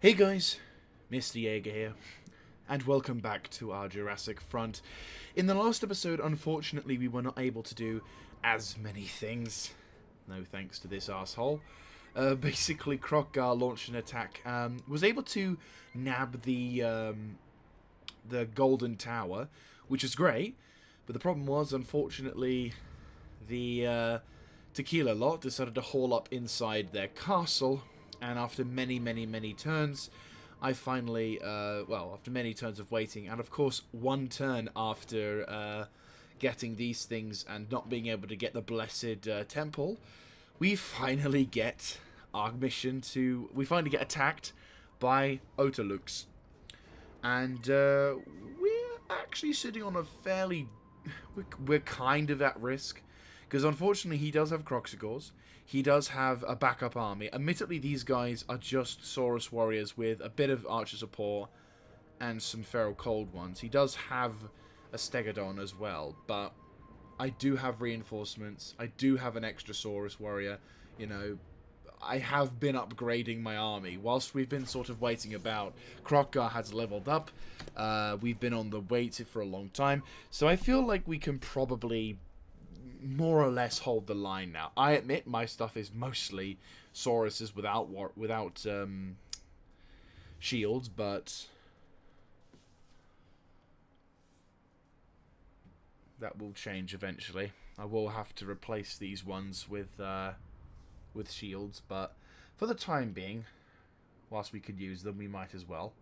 Hey guys, Mr. Jaeger here, and welcome back to our Jurassic Front. In the last episode, unfortunately, we were not able to do as many things. No thanks to this asshole. Basically, Kroq-Gar launched an attack, was able to nab the Golden Tower, which is great, but the problem was, unfortunately, the Tequila lot decided to haul up inside their castle. And after many turns, I finally, after many turns of waiting, and of course one turn after getting these things and not being able to get the blessed temple, we finally get our mission to, we finally get attacked by Otalux. And we're actually sitting on a fairly, we're kind of at risk. Because unfortunately he does have Croxigors, he does have a backup army. Admittedly, these guys are just Saurus warriors with a bit of archer support and some feral cold ones. He does have a Stegodon as well, but I do have reinforcements. I do have an extra Saurus warrior. You know, I have been upgrading my army. Whilst we've been sort of waiting about, Kroq-Gar has leveled up. We've been on the wait for a long time. So I feel like we can probably more or less hold the line now. I admit my stuff is mostly Sauruses without shields, but that will change eventually. I will have to replace these ones with shields, but for the time being, whilst we could use them, we might as well.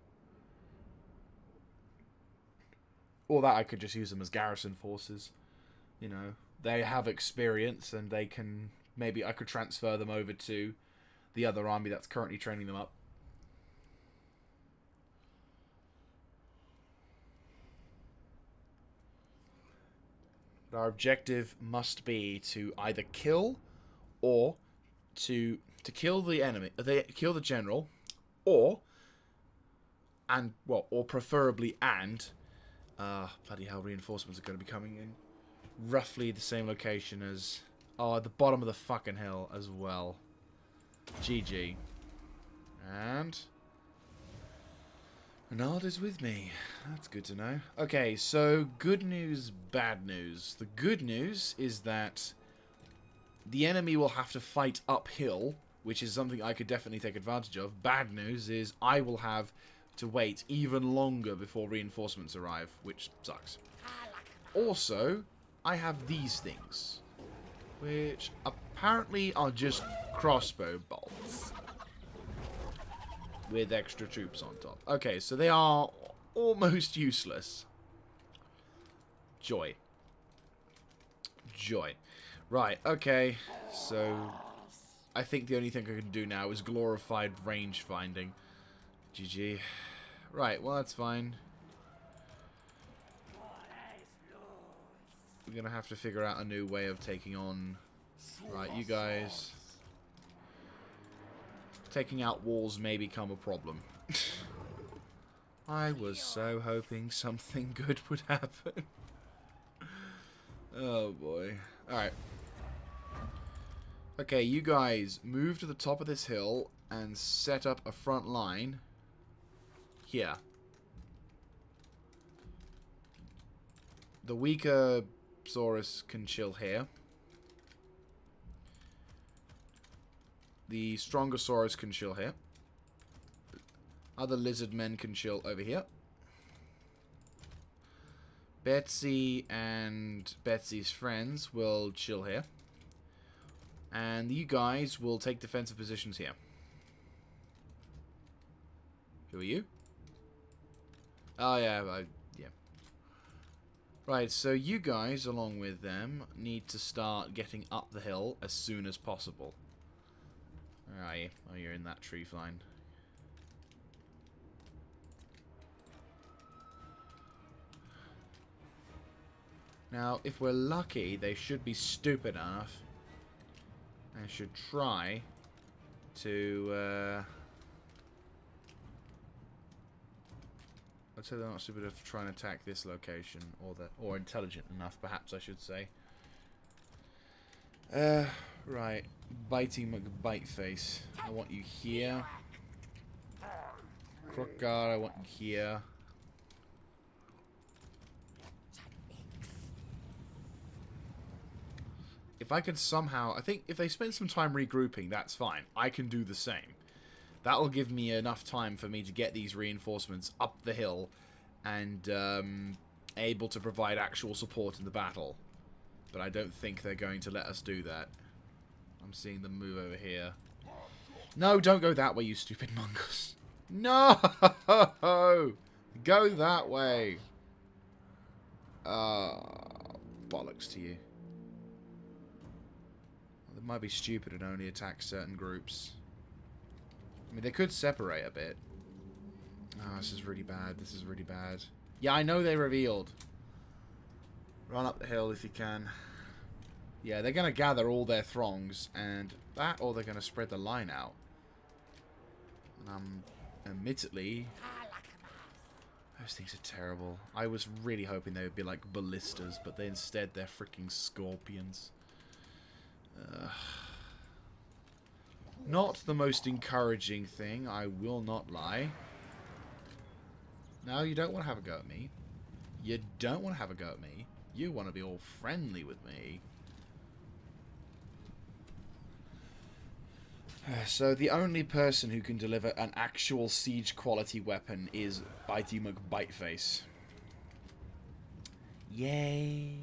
Or that I could just use them as garrison forces, you know. They have experience, and they can... Maybe I could transfer them over to the other army that's currently training them up. But our objective must be to either kill, or to kill the enemy, kill the general, or preferably bloody hell, reinforcements are going to be coming in. Roughly the same location as... Oh, at the bottom of the fucking hill as well. GG. And... Renard is with me. That's good to know. Okay, so good news, bad news. The good news is that the enemy will have to fight uphill, which is something I could definitely take advantage of. Bad news is I will have to wait even longer before reinforcements arrive, which sucks. Also, I have these things, which apparently are just crossbow bolts with extra troops on top. Okay, so they are almost useless. Joy. Right, okay, so I think the only thing I can do now is glorified range finding. GG. Right, well, that's fine. We're going to have to figure out a new way of taking on... Right, you guys. Taking out walls may become a problem. I was so hoping something good would happen. Oh boy. Alright. Okay, you guys move to the top of this hill and set up a front line here. The weaker Saurus can chill here. The stronger Saurus can chill here. Other lizard men can chill over here. Betsy and Betsy's friends will chill here. And you guys will take defensive positions here. Who are you? Oh yeah, yeah. Right, so you guys, along with them, need to start getting up the hill as soon as possible. Where are you? Oh, you're in that tree line. Now, if we're lucky, they should be stupid enough and should try to... I'd say they're not stupid enough to try and attack this location, or intelligent enough, perhaps I should say. Right. Bitey McBiteface. I want you here. Crook guard I want here. If I could somehow... I think if they spend some time regrouping, that's fine. I can do the same. That'll give me enough time for me to get these reinforcements up the hill and able to provide actual support in the battle. But I don't think they're going to let us do that. I'm seeing them move over here. No, don't go that way, you stupid mongoose. No! Go that way. Bollocks to you. They might be stupid and only attack certain groups. I mean, they could separate a bit. Oh, this is really bad. This is really bad. Yeah, I know they revealed. Run up the hill if you can. Yeah, they're going to gather all their throngs, and that, or they're going to spread the line out. And admittedly, those things are terrible. I was really hoping they would be like ballistas, but instead they're freaking scorpions. Not the most encouraging thing, I will not lie. No, you don't want to have a go at me. You don't want to have a go at me. You want to be all friendly with me. So the only person who can deliver an actual siege quality weapon is Bitey McBiteface. Yay.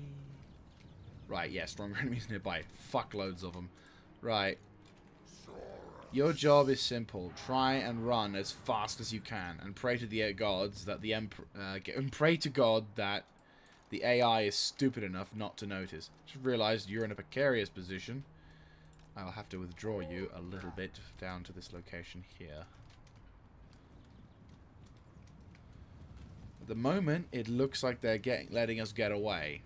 Right, yeah, stronger enemies nearby. Fuckloads of them. Right. Your job is simple. Try and run as fast as you can, and pray to the gods that and pray to God that the AI is stupid enough not to notice. Just realized you're in a precarious position. I'll have to withdraw you a little bit down to this location here. At the moment, it looks like they're letting us get away.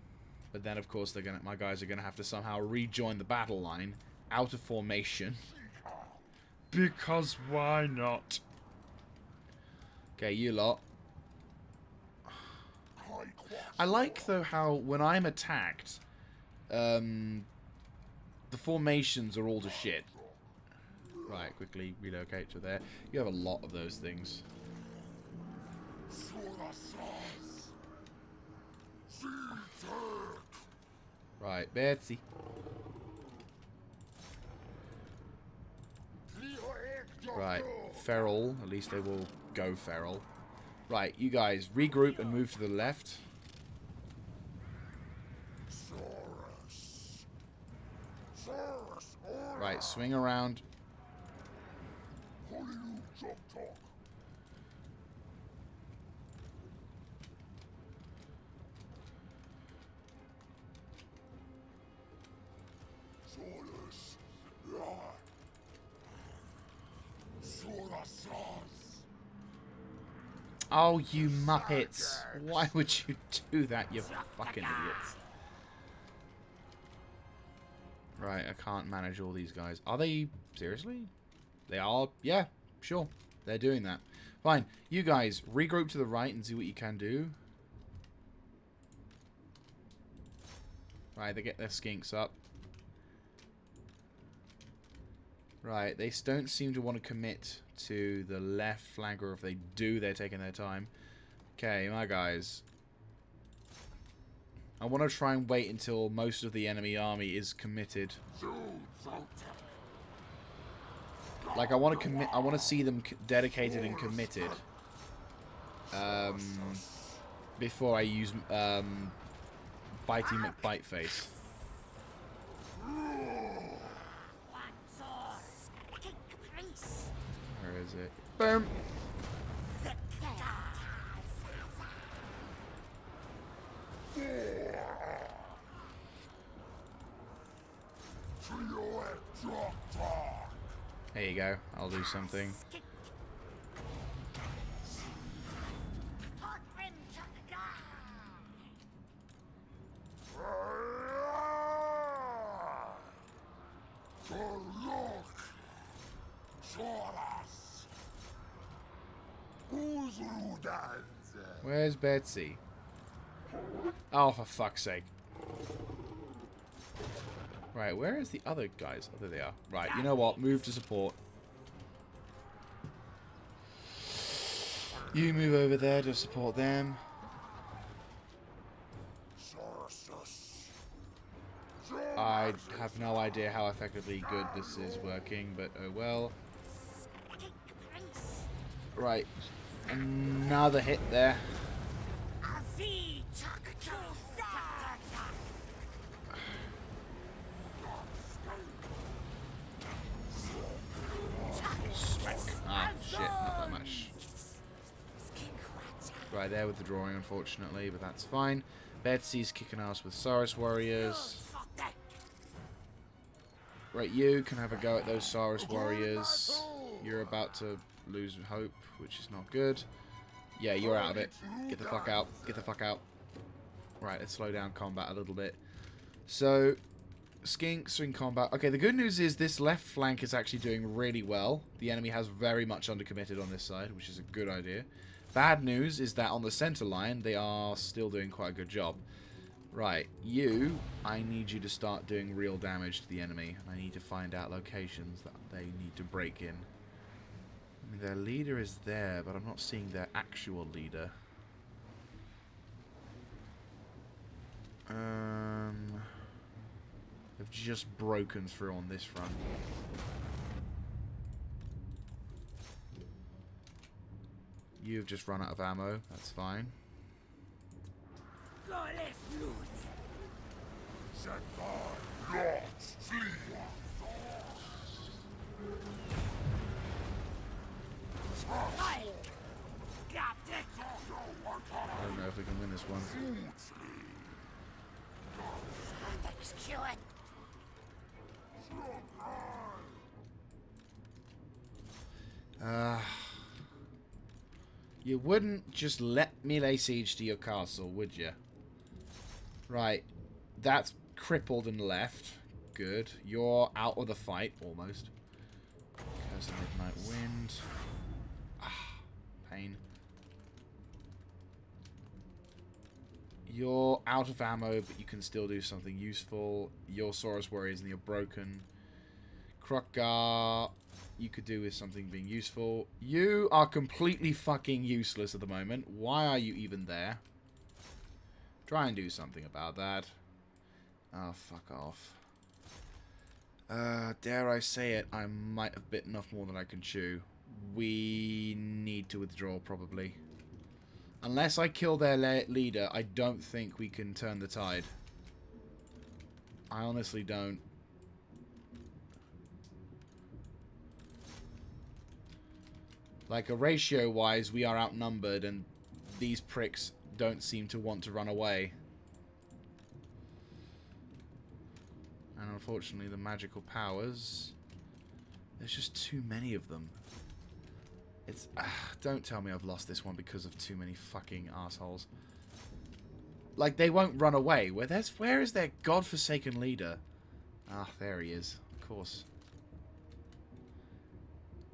But then, of course, my guys are gonna have to somehow rejoin the battle line out of formation. Because why not? Okay, you lot. I like, though, how when I'm attacked, the formations are all to shit. Right, quickly relocate to there. You have a lot of those things. Right, Betsy. Right, feral. At least they will go feral. Right, you guys regroup and move to the left. Right, swing around. Oh, you muppets. Why would you do that, you fucking idiots? Right, I can't manage all these guys. Are they... seriously? They are? Yeah, sure. They're doing that. Fine. You guys, regroup to the right and see what you can do. Right, they get their skinks up. Right, they don't seem to want to commit to the left flank, or if they do, they're taking their time. Okay, my guys. I want to try and wait until most of the enemy army is committed. Like, I want to commit. I want to see them dedicated and committed. Before I use Bitey McBiteface. Where is it? Boom. There you go. I'll do something. Where's Betsy? Oh, for fuck's sake. Right, where is the other guys? Oh, there they are. Right, you know what? Move to support. You move over there to support them. I have no idea how effectively good this is working, but oh well. Right. Another hit there. Smack. Ah, shit, not that much. Right, they're withdrawing, unfortunately, but that's fine. Betsy's kicking ass with Saurus warriors. Right, you can have a go at those Saurus warriors. You're about to lose hope, which is not good. Yeah, you're out of it. Get the fuck out. Get the fuck out. Right, let's slow down combat a little bit. So, Skinks are in combat. Okay, the good news is this left flank is actually doing really well. The enemy has very much undercommitted on this side, which is a good idea. Bad news is that on the center line, they are still doing quite a good job. Right, you, I need you to start doing real damage to the enemy. I need to find out locations that they need to break in. I mean, their leader is there, but I'm not seeing their actual leader. They've just broken through on this front. You've just run out of ammo, that's fine. I don't know if we can win this one. You wouldn't just let me lay siege to your castle, would you? Right, that's crippled and left. Good. You're out of the fight, almost. Curse of Midnight Wind. Ah, pain. You're out of ammo, but you can still do something useful. Your Saurus warriors and you're broken. Krogar, you could do with something being useful. You are completely fucking useless at the moment. Why are you even there? Try and do something about that. Oh, fuck off. Dare I say it, I might have bitten off more than I can chew. We need to withdraw, probably. Unless I kill their leader, I don't think we can turn the tide. I honestly don't. Like, ratio-wise, we are outnumbered, and these pricks don't seem to want to run away. And unfortunately, the magical powers... There's just too many of them. It's... don't tell me I've lost this one because of too many fucking assholes. Like, they won't run away. Where is their godforsaken leader? Ah, there he is. Of course.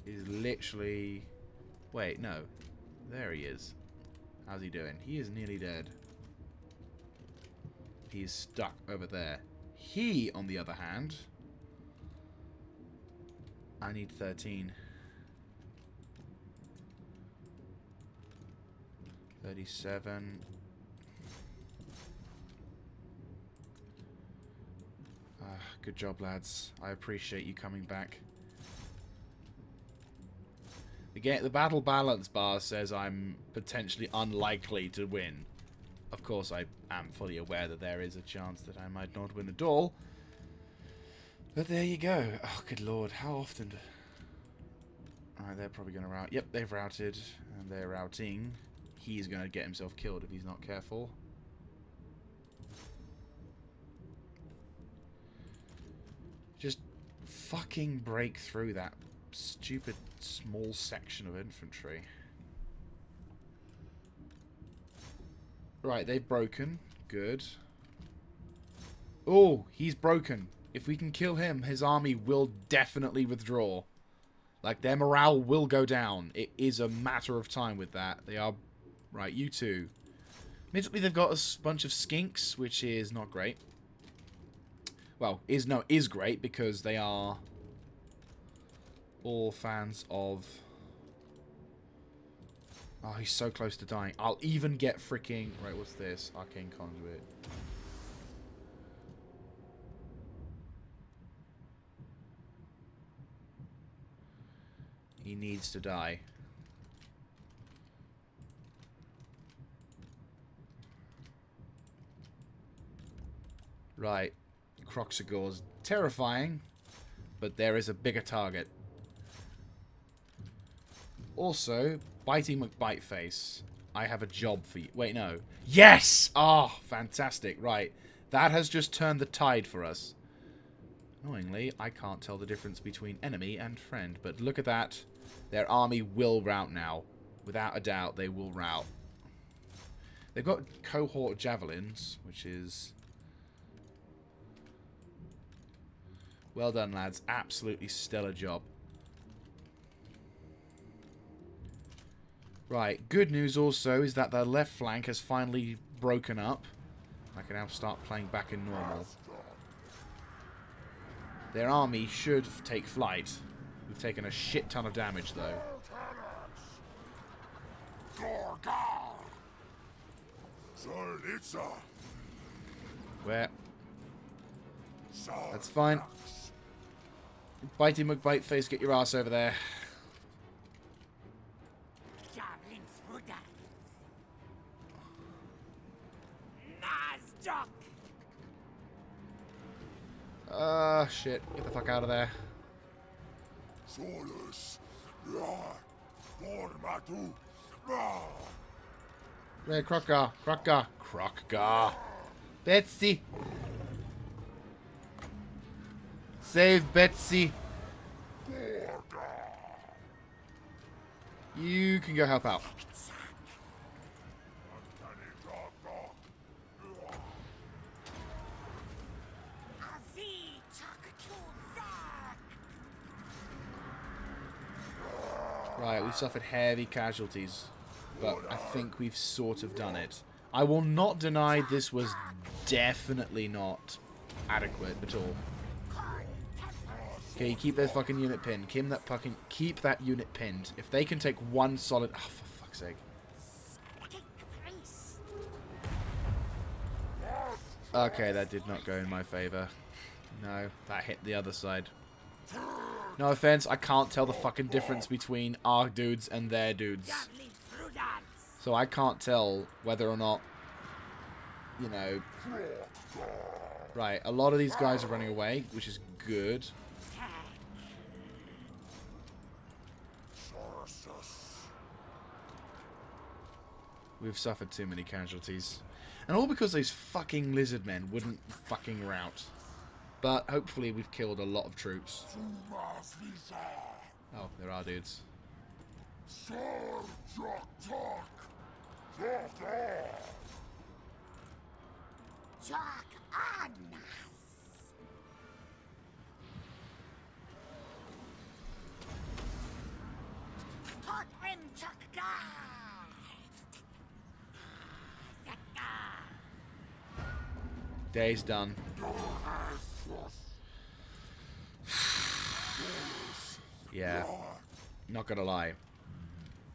He's literally... Wait, no. There he is. How's he doing? He is nearly dead. He is stuck over there. He, on the other hand... I need 13. 37. Good job, lads. I appreciate you coming back. The battle balance bar says I'm potentially unlikely to win. Of course, I am fully aware that there is a chance that I might not win at all. But there you go. Oh, good lord. How often... Alright, they're probably going to rout. Yep, they've routed. And they're routing. He's going to get himself killed if he's not careful. Just fucking break through that stupid small section of infantry. Right, they've broken. Good. Oh, he's broken. If we can kill him, his army will definitely withdraw. Like, their morale will go down. It is a matter of time with that. They are... Right, you two. Admittedly, they've got a bunch of skinks, which is not great. Well, is great because they are all fans of Oh, he's so close to dying. I'll even get freaking... Right, what's this? Arcane Conduit. He needs to die. Right. Croxagor's terrifying, but there is a bigger target. Also, Bitey McBiteface, I have a job for you. Wait, no. Yes! Oh, fantastic. Right. That has just turned the tide for us. Annoyingly, I can't tell the difference between enemy and friend, but look at that. Their army will rout now. Without a doubt, they will rout. They've got cohort javelins, which is... Well done, lads. Absolutely stellar job. Right. Good news also is that their left flank has finally broken up. I can now start playing back in normal. Their army should take flight. We've taken a shit ton of damage, though. Where? That's fine. Bitey McBiteface, get your ass over there. Shit. Get the fuck out of there. Where, Crocker? Crocker. Crocker. Betsy. Save Betsy. You can go help out. Right, we've suffered heavy casualties, but I think we've sort of done it. I will not deny this was definitely not adequate at all. Okay, keep this fucking unit pinned. Keep that unit pinned. If they can take one solid... Oh, for fuck's sake. Okay, that did not go in my favour. No, that hit the other side. No offense, I can't tell the fucking difference between our dudes and their dudes. So I can't tell whether or not, you know... Right, a lot of these guys are running away, which is good. We've suffered too many casualties. And all because those fucking lizard men wouldn't fucking rout. But hopefully we've killed a lot of troops. Oh, there are dudes. Day's done. Yeah. Not gonna lie.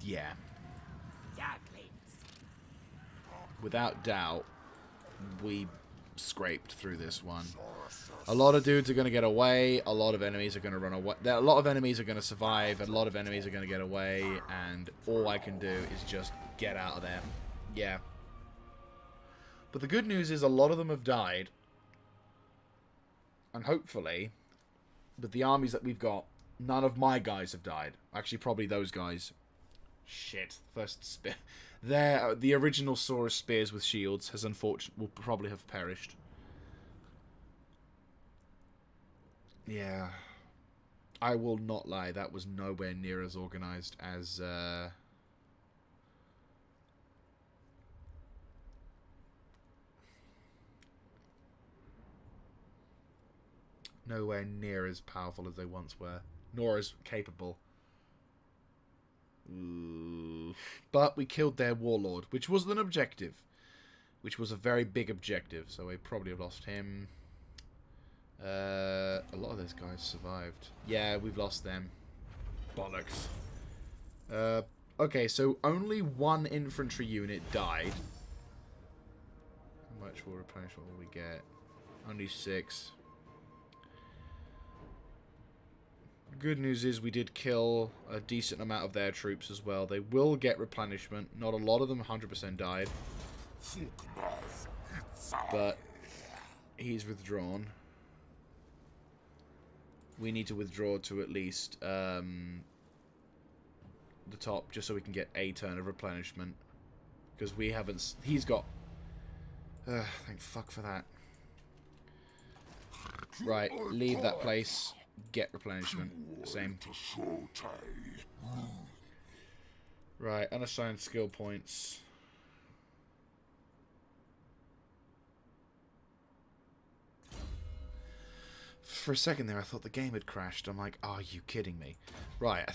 Yeah. Without doubt, we scraped through this one. A lot of dudes are going to get away. A lot of enemies are going to run away. A lot of enemies are going to survive. A lot of enemies are going to get away. And all I can do is just get out of there. Yeah. But the good news is a lot of them have died. And hopefully, with the armies that we've got, none of my guys have died. Actually, probably those guys. Shit. First spear. The original Saurus spears with shields will probably have perished. Yeah. I will not lie. That was nowhere near as organized as... Nowhere near as powerful as they once were. Nor as capable. But we killed their warlord, which was an objective. Which was a very big objective, so we probably have lost him. A lot of those guys survived. Yeah, we've lost them. Bollocks. Okay, so only one infantry unit died. How much will replenish? What will we get? Only 6. Good news is we did kill a decent amount of their troops as well. They will get replenishment. Not a lot of them 100% died. But he's withdrawn. We need to withdraw to at least the top just so we can get a turn of replenishment. Because we haven't... He's got... thank fuck for that. Right, leave that place. Get replenishment. Same. Right, unassigned skill points. For a second there, I thought the game had crashed. I'm like, are you kidding me? Right,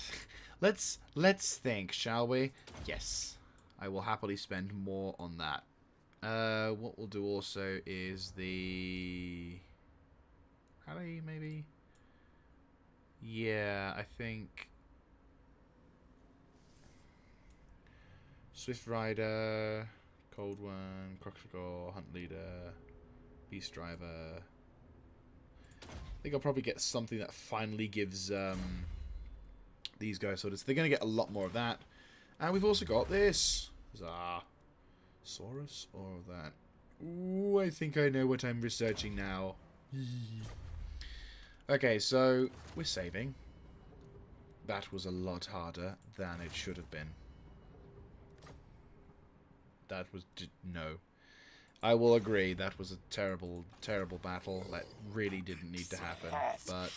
let's think, shall we? Yes, I will happily spend more on that. What we'll do also is the rally, maybe. Yeah, I think Swift Rider, Cold One, Crocodile, Hunt Leader, Beast Driver. I think I'll probably get something that finally gives these guys sort of... They're going to get a lot more of that. And we've also got this. Huzzah. Saurus or that. Ooh, I think I know what I'm researching now. Okay, so we're saving. That was a lot harder than it should have been. That was... No. I will agree, that was a terrible, terrible battle. That really didn't need to happen. But...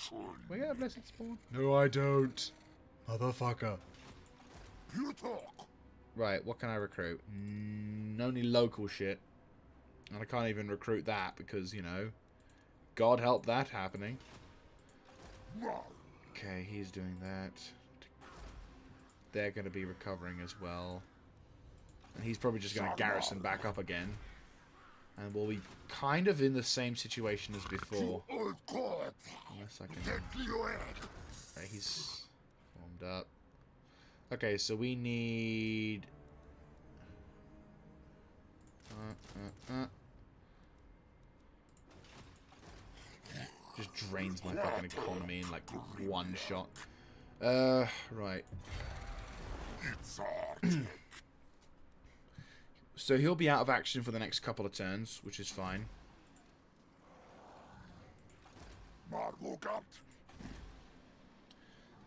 We got a blessed spawn. No, I don't. Motherfucker. Right, what can I recruit? Only local shit. And I can't even recruit that because, you know... God help that happening. Okay, he's doing that. They're going to be recovering as well. And he's probably just going to garrison back up again. And we'll be kind of in the same situation as before. Unless I can... Okay, he's warmed up. Okay, so we need... Just drains my fucking economy in like one shot. Right. So he'll be out of action for the next couple of turns, which is fine.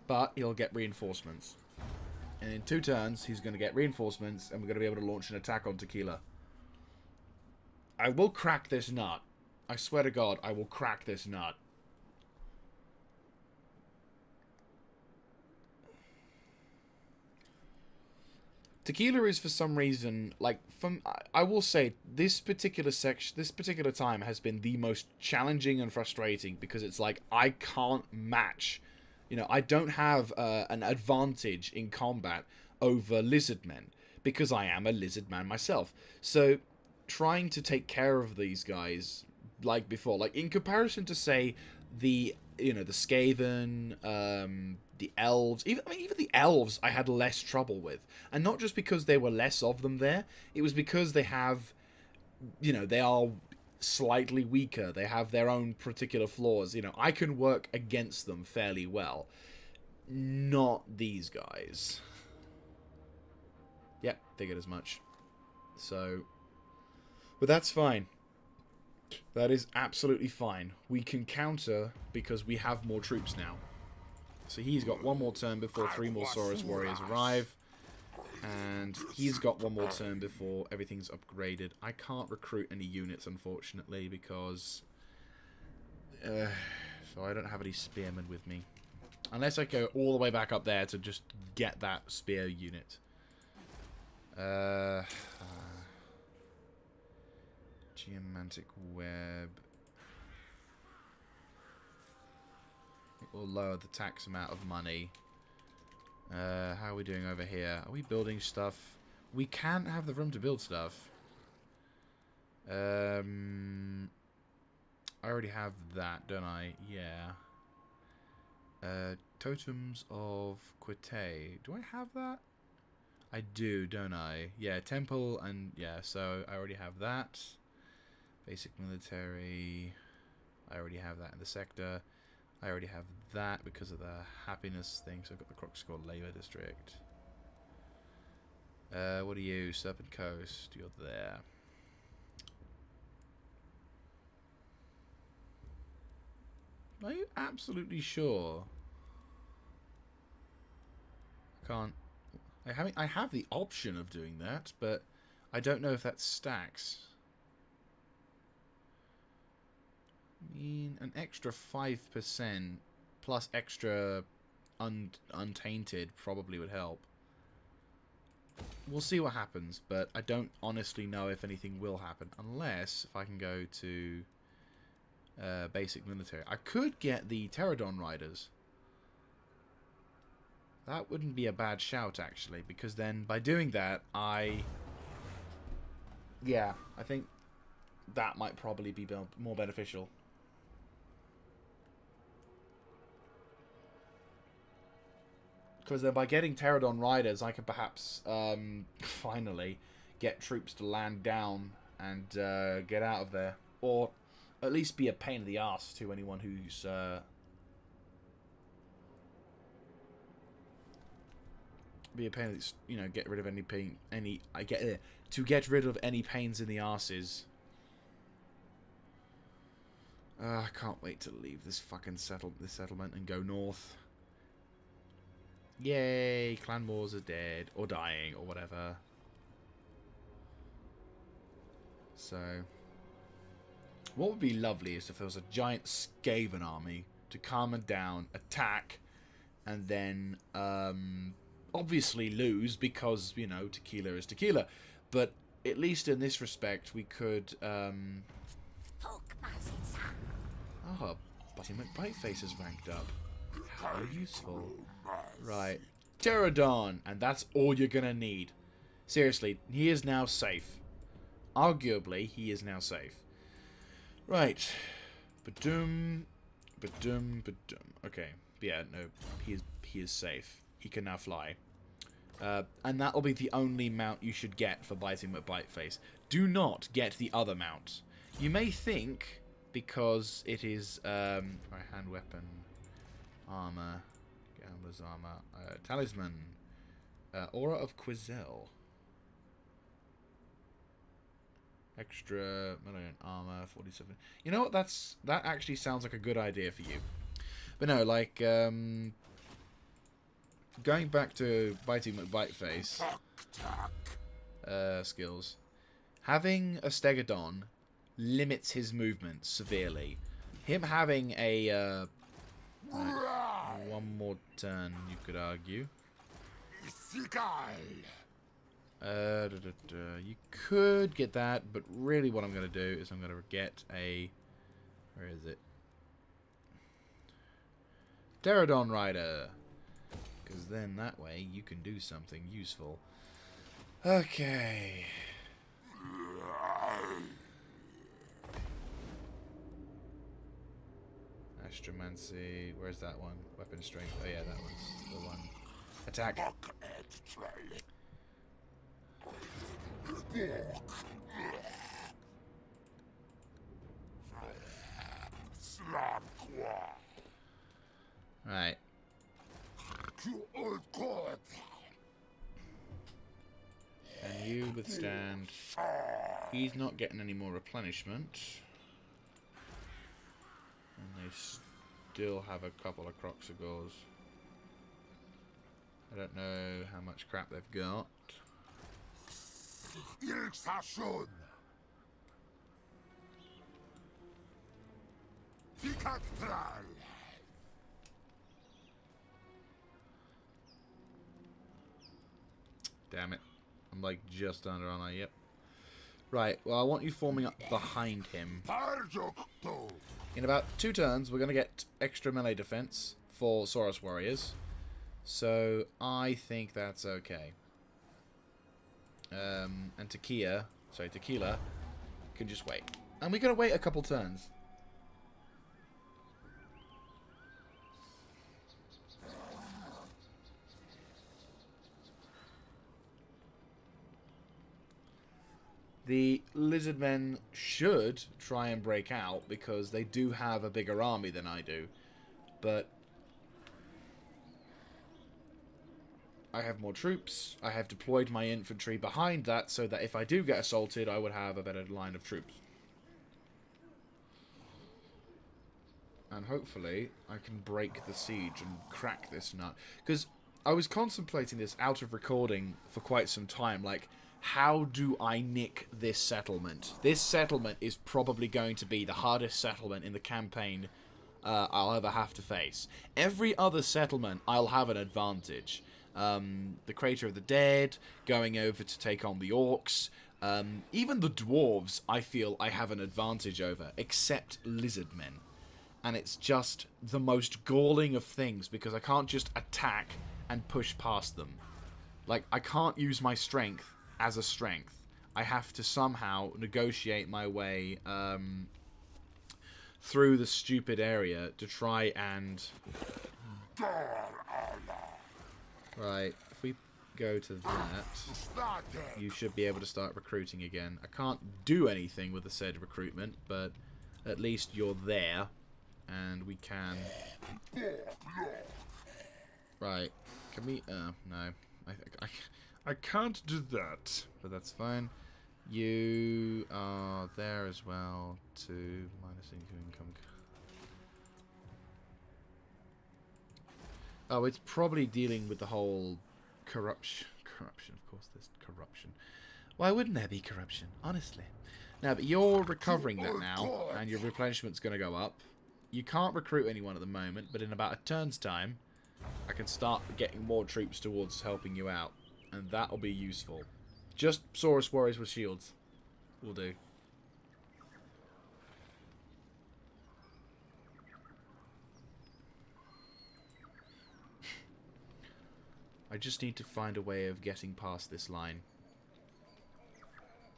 But he'll get reinforcements. And in 2 turns, he's going to get reinforcements, and we're going to be able to launch an attack on Tequila. I will crack this nut. I swear to God, I will crack this nut. Tequila is for some reason, like, I will say, this particular time has been the most challenging and frustrating because it's like, I can't match, you know, I don't have an advantage in combat over lizard men because I am a lizard man myself. So, trying to take care of these guys, like before, like, in comparison to, say, the, you know, the Skaven, the elves, even the elves I had less trouble with. And not just because there were less of them there, it was because they have, you know, they are slightly weaker, they have their own particular flaws, you know, I can work against them fairly well. Not these guys. Yep, figured as much. So, but that's fine. That is absolutely fine. We can counter because we have more troops now. So he's got 1 more turn before 3 more Saurus warriors arrive. And he's got 1 more turn before everything's upgraded. I can't recruit any units, unfortunately, because... so I don't have any spearmen with me. Unless I go all the way back up there to just get that spear unit. Geomantic web. It will lower the tax amount of money. How are we doing over here? Are we building stuff? We can't have the room to build stuff. I already have that, don't I? Yeah. Totems of Quite. Do I have that? I do, don't I? Yeah, temple and yeah, so I already have that. Basic military. I already have that in the sector. I already have that because of the happiness thing. So I've got the Crocscore Labour District. What are you? Serpent Coast. You're there. Are you absolutely sure? I can't. I have the option of doing that, but I don't know if that stacks. I mean, an extra 5% plus extra untainted probably would help. We'll see what happens, but I don't honestly know if anything will happen, unless if I can go to basic military. I could get the Pterodon Riders. That wouldn't be a bad shout, actually, because then by doing that, yeah, I think that might probably be more beneficial. Because then by getting Pterodon Riders, I can perhaps finally get troops to land down and get out of there. Or at least be a pain in the ass to anyone who's... be a pain, you know, get rid of any pain, to get rid of any pains in the asses. I can't wait to leave this fucking settlement and go north. Yay, clan wars are dead or dying or whatever. So, what would be lovely is if there was a giant Skaven army to calm it down, attack, and then obviously lose because, you know, tequila is tequila. But at least in this respect, we could... Oh, Buddy McBiteface has ranked up. How useful. Right. Pterodon! And that's all you're gonna need. Seriously, he is now safe. Arguably, he is now safe. Right. Badum. Badum. Badum. Okay. Yeah, no. He is safe. He can now fly. And that'll be the only mount you should get for Biting McBiteface. Do not get the other mount. You may think, because it is right, hand weapon, armor, gambler's armor, talisman, aura of Quizelle, extra million armor, 47. You know what? That actually sounds like a good idea for you. But no, like going back to Biting McBiteface skills, having a Stegodon limits his movement severely. Him having a right, one more turn, you could argue. You could get that, but really what I'm going to do is I'm going to get a... Where is it? Pterodon Rider. Because then that way you can do something useful. Okay. Astromancy. Where's that one? Weapon strength. Oh yeah, that was the one. Attack. Right. Can you withstand? He's not getting any more replenishment. And they still have a couple of Croxagores. I don't know how much crap they've got. Damn it. I'm like just under, aren't I? Yep. Right, well I want you forming up behind him. In about 2 turns, we're going to get extra melee defense for Saurus Warriors. So, I think that's okay. And Tequila can just wait. And we're going to wait a couple turns. The lizardmen should try and break out because they do have a bigger army than I do. But I have more troops. I have deployed my infantry behind that so that if I do get assaulted, I would have a better line of troops. And hopefully I can break the siege and crack this nut. Because I was contemplating this out of recording for quite some time. Like, how do I nick this settlement? This settlement is probably going to be the hardest settlement in the campaign I'll ever have to face. Every other settlement, I'll have an advantage. The Crater of the Dead, going over to take on the orcs. Even the dwarves, I feel I have an advantage over, except lizardmen. And it's just the most galling of things, because I can't just attack and push past them. Like, I can't use my strength as a strength. I have to somehow negotiate my way through the stupid area to try and... Right, if we go to that, you should be able to start recruiting again. I can't do anything with the said recruitment, but at least you're there. And we can... Right. Can we... no. I can't do that. But that's fine. You are there as well. To minus income. Oh, it's probably dealing with the whole corruption. Corruption, of course, there's corruption. Why wouldn't there be corruption? Honestly. Now, but you're recovering that now, and your replenishment's going to go up. You can't recruit anyone at the moment, but in about a turn's time, I can start getting more troops towards helping you out. And that'll be useful. Just Saurus warriors with shields will do. I just need to find a way of getting past this line.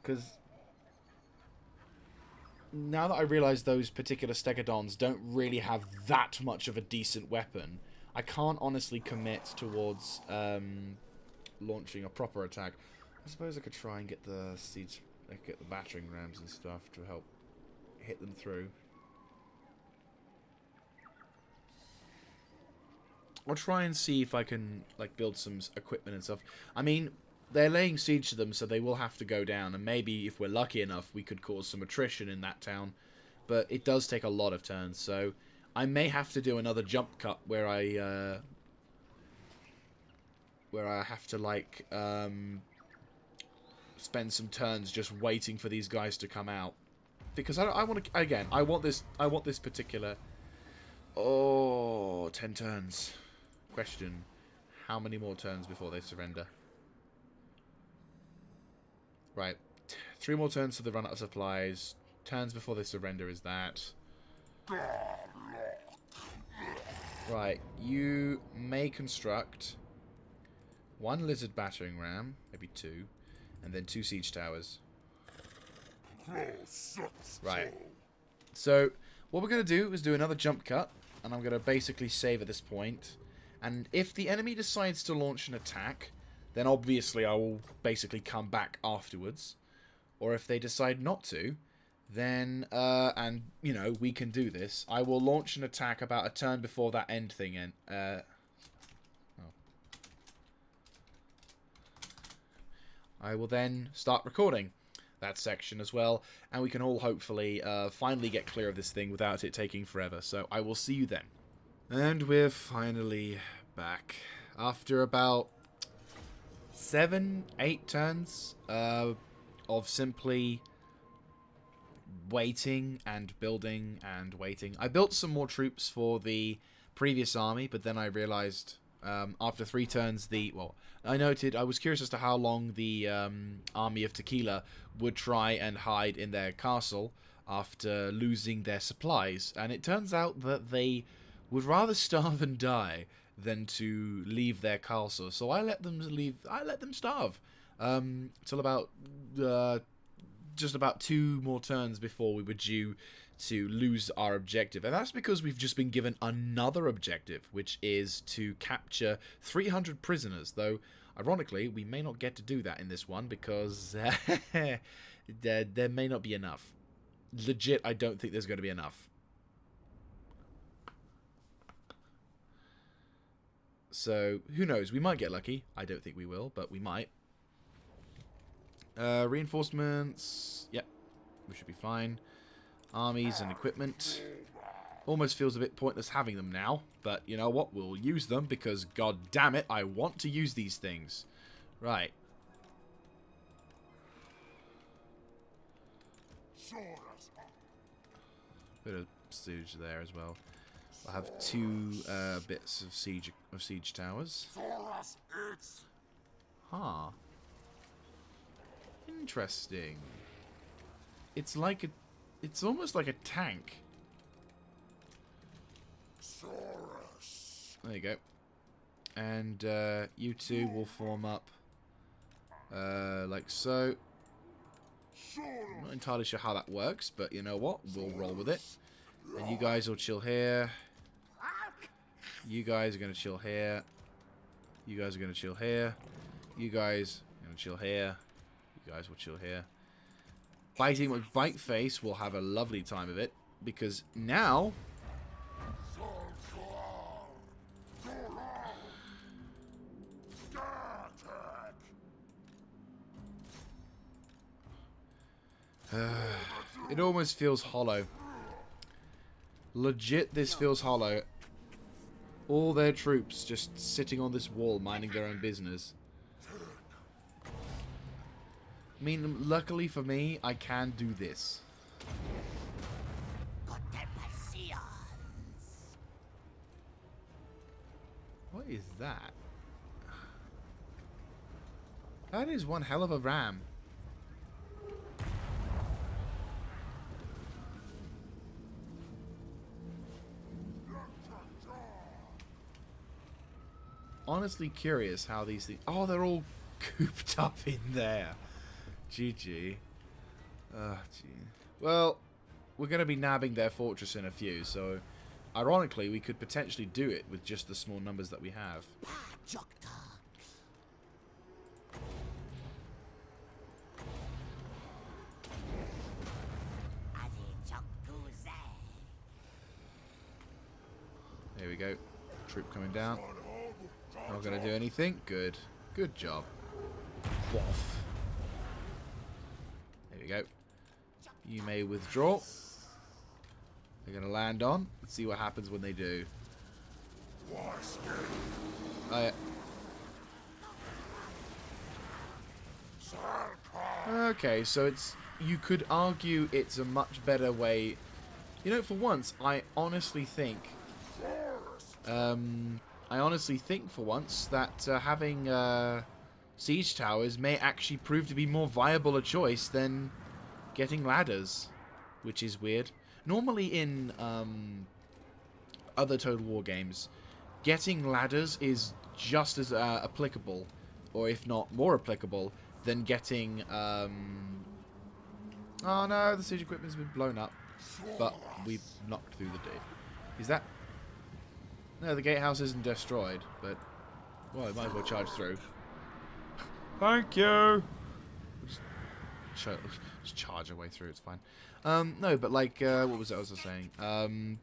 Because... now that I realise those particular stegodons don't really have that much of a decent weapon, I can't honestly commit towards launching a proper attack. I suppose I could try and get the siege, get the battering rams and stuff to help hit them through. I'll try and see if I can like build some equipment and stuff. I mean, they're laying siege to them, so they will have to go down. And maybe, if we're lucky enough, we could cause some attrition in that town. But it does take a lot of turns, so I may have to do another jump cut where I have to, like, spend some turns just waiting for these guys to come out. Because I want to... Again, I want this particular... Oh, 10 turns. Question. How many more turns before they surrender? Right, 3 more turns to the run out of supplies. Turns before they surrender is that. Right, you may construct 1 lizard battering ram, maybe 2, and then 2 siege towers. Right. So, what we're going to do is do another jump cut, and I'm going to basically save at this point. And if the enemy decides to launch an attack, then obviously I will basically come back afterwards. Or if they decide not to, then, and, you know, we can do this, I will launch an attack about a turn before that end thing end. I will then start recording that section as well, and we can all hopefully finally get clear of this thing without it taking forever. So I will see you then. And we're finally back. After about 7-8 turns of simply waiting and building and waiting. I built some more troops for the previous army, but then I realized after 3 turns I was curious as to how long the army of Tequila would try and hide in their castle after losing their supplies, and it turns out that they would rather starve and die than to leave their castle. So I let them leave. I let them starve till about just about 2 more turns before we were due to lose our objective. And that's because we've just been given another objective, which is to capture 300 prisoners. Though Ironically, we may not get to do that in this one because there may not be enough. Legit, I don't think there's going to be enough. So, who knows? We might get lucky. I don't think we will, but we might. Reinforcements. Yep. We should be fine. Armies and equipment. Almost feels a bit pointless having them now. But you know what? We'll use them because, god damn it, I want to use these things. Right. Bit of siege there as well. I'll have 2 bits of siege towers. Huh. Interesting. It's like a... It's almost like a tank. There you go. And you two will form up like so. I'm not entirely sure how that works, but you know what? We'll roll with it. And you guys will chill here. You guys are going to chill here. You guys are going to chill here. You guys are going to chill here. You guys will chill here. Biting with Bite Face will have a lovely time of it, because now... it almost feels hollow. Legit, this feels hollow. All their troops just sitting on this wall, minding their own business. I mean, luckily for me, I can do this. What is that? That is one hell of a ram. Honestly curious how these things... Oh, they're all cooped up in there. GG. Gee. Well, we're going to be nabbing their fortress in a few, so... Ironically, we could potentially do it with just the small numbers that we have. There we go. Troop coming down. Not going to do anything. Good. Good job. Waff. There we go. You may withdraw. They're going to land on. Let's see what happens when they do. Oh, yeah. Okay, so it's... You could argue it's a much better way... You know, for once, I honestly think for once that having siege towers may actually prove to be more viable a choice than getting ladders, which is weird. Normally in other Total War games, getting ladders is just as applicable, or if not more applicable, than getting... Oh no, the siege equipment's been blown up, but we've knocked through the gate. Is that... No, the gatehouse isn't destroyed, but... Well, it might as well charge through. Thank you! Just charge our way through, it's fine. No, but like, what was I saying?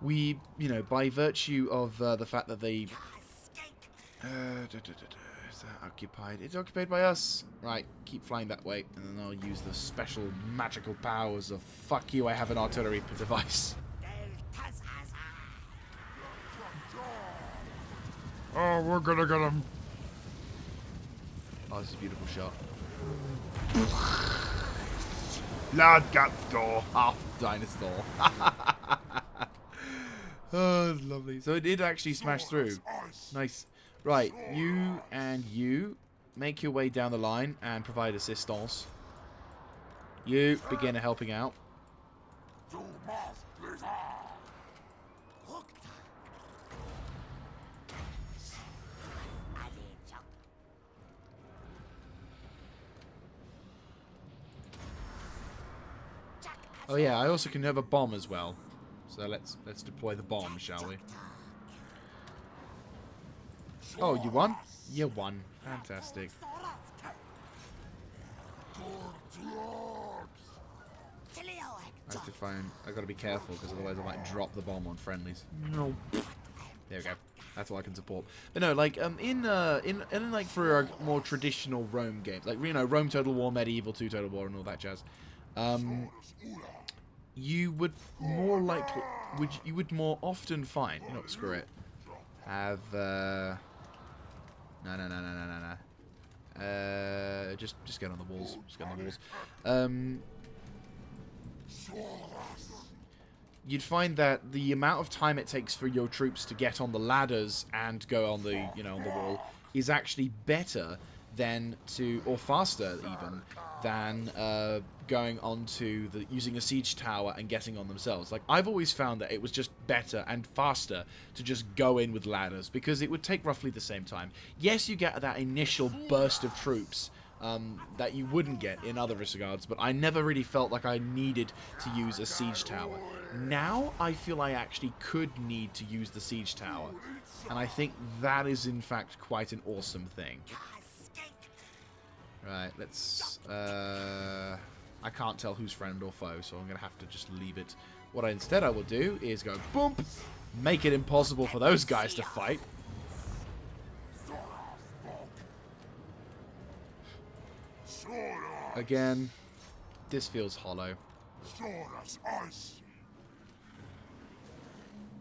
We, you know, by virtue of the fact that they... is that occupied? It's occupied by us! Right, keep flying that way, and then I'll use the special magical powers of fuck you, I have an artillery device. Oh, we're gonna get him. Oh, this is a beautiful shot. Lad Gatscore, half dinosaur. Oh, lovely. So it did actually smash through. Nice. Right, you and you make your way down the line and provide assistance. You begin helping out. Oh yeah, I also can have a bomb as well. So let's deploy the bomb, shall we? Oh, you won? You won. Fantastic. I have to find... I gotta be careful, because otherwise I might drop the bomb on friendlies. No. There we go. That's what I can support. But no, like, in like, for a more traditional Rome games, like, you know, Rome Total War, Medieval 2 Total War, and all that jazz, you would more likely... you would more often find... You know what, screw it. Have, No. Just get on the walls. Just get on the walls. You'd find that the amount of time it takes for your troops to get on the ladders and go on the, you know, on the wall is actually better than or faster even, than going onto using a siege tower and getting on themselves. Like, I've always found that it was just better and faster to just go in with ladders, because it would take roughly the same time. Yes, you get that initial burst of troops that you wouldn't get in other regards, but I never really felt like I needed to use a siege tower. Now, I feel I actually could need to use the siege tower, and I think that is in fact quite an awesome thing. Right, let's... I can't tell who's friend or foe, so I'm going to have to just leave it. What I will do is go boom, make it impossible for those guys to fight. Again, this feels hollow.